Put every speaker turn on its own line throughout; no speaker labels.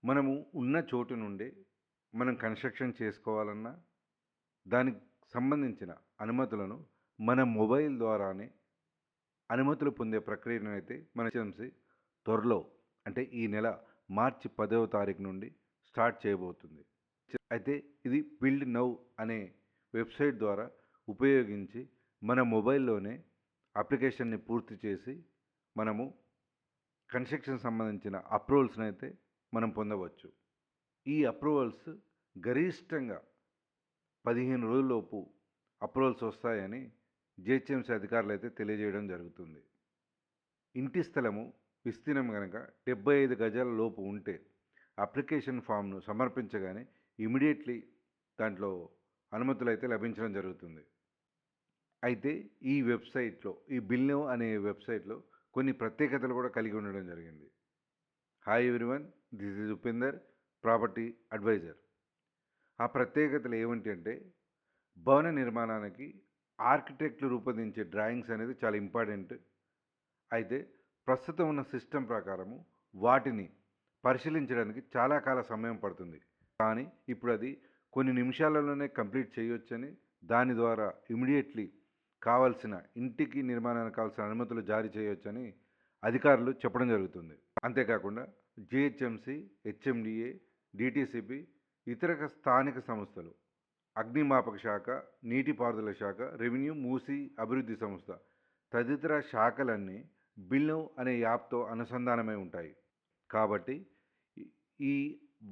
మనము ఉన్న చోటు నుండే మనం కన్‌స్ట్రక్షన్ చేసుకోవాలన్నా, దానికి సంబంధించిన అనుమతులను మన మొబైల్ ద్వారానే అనుమతులు పొందే ప్రక్రియనైతే మన జీహెచ్ఎంసీ త్వరలో అంటే ఈ నెల మార్చి 10వ తారీఖు నుండి స్టార్ట్ చేయబోతుంది. అయితే ఇది బిల్డ్ నౌ అనే వెబ్‌సైట్ ద్వారా ఉపయోగించి మన మొబైల్‌లోనే అప్లికేషన్‌ని పూర్తి చేసి మనము కన్‌స్ట్రక్షన్ సంబంధించిన అప్రూవల్స్‌నైతే మనం పొందవచ్చు. ఈ అప్రూవల్స్ గరిష్టంగా 15 రోజుల్లోపు అప్రూవల్స్ వస్తాయని జీహెచ్ఎంసీ అధికారులైతే తెలియజేయడం జరుగుతుంది. ఇంటి స్థలము విస్తీర్ణం గనక 75 గజాల లోపు ఉంటే అప్లికేషన్ ఫామ్‌ను సమర్పించగానే ఇమ్మీడియేట్‌లీ దాంట్లో అనుమతులైతే లభించడం జరుగుతుంది. అయితే ఈ వెబ్‌సైట్‌లో ఈ బిల్నో అనే వెబ్‌సైట్‌లో కొన్ని ప్రత్యేకతలు కూడా కలిగి ఉండడం జరిగింది. Hi everyone, this is Upender, property advisor. ఆ ప్రత్యేకతలు ఏమిటి అంటే, భవన నిర్మాణానికి ఆర్కిటెక్ట్లు రూపొందించే డ్రాయింగ్స్ అనేది చాలా ఇంపార్టెంట్. అయితే ప్రస్తుతం ఉన్న సిస్టమ్ ప్రకారము వాటిని పరిశీలించడానికి చాలా కాల సమయం పడుతుంది. కానీ ఇప్పుడు అది కొన్ని నిమిషాలలోనే కంప్లీట్ చేయొచ్చని, దాని ద్వారా ఇమ్మీడియేట్‌లీ కావాల్సిన ఇంటికి నిర్మాణానికి కావాల్సిన అనుమతులు జారీ చేయొచ్చని అధికారులు చెప్పడం జరుగుతుంది. అంతేకాకుండా జీహెచ్ఎంసీ, హెచ్ఎండిఏ, డీటీసీపీ, ఇతర స్థానిక సంస్థలు, అగ్నిమాపక శాఖ, నీటిపారుదల శాఖ, రెవెన్యూ, మూసీ అభివృద్ధి సంస్థ తదితర శాఖలన్నీ బిల్నో అనే యాప్‌తో అనుసంధానమై ఉంటాయి. కాబట్టి ఈ ఈ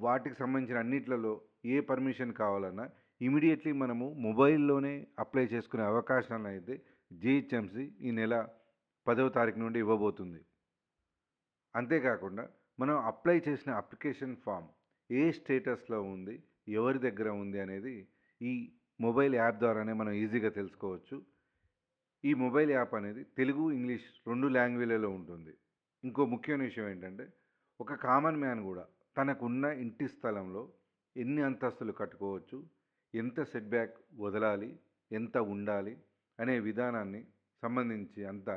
వాటికి సంబంధించిన అన్నిట్లలో ఏ పర్మిషన్ కావాలన్నా ఇమ్మీడియేట్‌లీ మనము మొబైల్‌లోనే అప్లై చేసుకునే అవకాశాన్నయితే జీహెచ్ఎంసీ ఈ నెల 10వ తారీఖు నుండి ఇవ్వబోతుంది. అంతేకాకుండా మనం అప్లై చేసిన అప్లికేషన్ ఫామ్ ఏ స్టేటస్‌లో ఉంది, ఎవరి దగ్గర ఉంది అనేది ఈ మొబైల్ యాప్ ద్వారానే మనం ఈజీగా తెలుసుకోవచ్చు. ఈ మొబైల్ యాప్ అనేది తెలుగు, ఇంగ్లీష్ 2 లాంగ్వేజ్‌లలో ఉంటుంది. ఇంకో ముఖ్యమైన విషయం ఏంటంటే, ఒక కామన్ మ్యాన్ గూడా తనకున్న ఇంటి స్థలంలో ఎన్ని అంతస్తులు కట్టుకోవచ్చు, ఎంత సెట్ బ్యాక్ వదలాలి, ఎంత ఉండాలి అనే విధానాన్ని సంబంధించి అంతా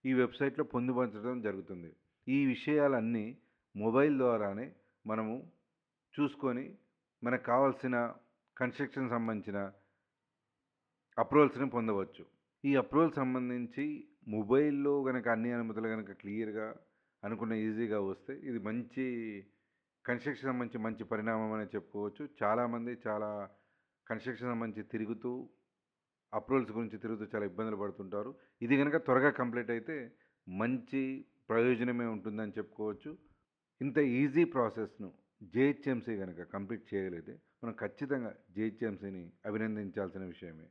ఈ వెబ్‌సైట్‌లో పొందుపరచడం జరుగుతుంది. ఈ విషయాలన్నీ మొబైల్ ద్వారానే మనము చూసుకొని, మనకు కావాల్సిన కన్‌స్ట్రక్షన్ సంబంధించిన అప్రూవల్స్‌ని పొందవచ్చు. ఈ అప్రూవల్ సంబంధించి మొబైల్‌లో గనక అన్ని అనుమతులు గనక క్లియర్‌గా అనుకున్న ఈజీగా వస్తే ఇది మంచి కన్‌స్ట్రక్షన్ సంబంధించి మంచి పరిణామం అనే చెప్పుకోవచ్చు. చాలామంది చాలా కన్‌స్ట్రక్షన్ సంబంధించి తిరుగుతూ అప్రూవల్స్ గురించి తిరుగుతూ చాలా ఇబ్బందులు పడుతుంటారు. ఇది గనక త్వరగా కంప్లీట్ అయితే మంచి ప్రయోజనమే ఉంటుందని చెప్పుకోవచ్చు. ఇంత ఈజీ ప్రాసెస్‌ను జీహెచ్ఎంసీ గనక కంప్లీట్ చేయగలిగితే మనం ఖచ్చితంగా జీహెచ్ఎంసీని అభినందించాల్సిన విషయమే.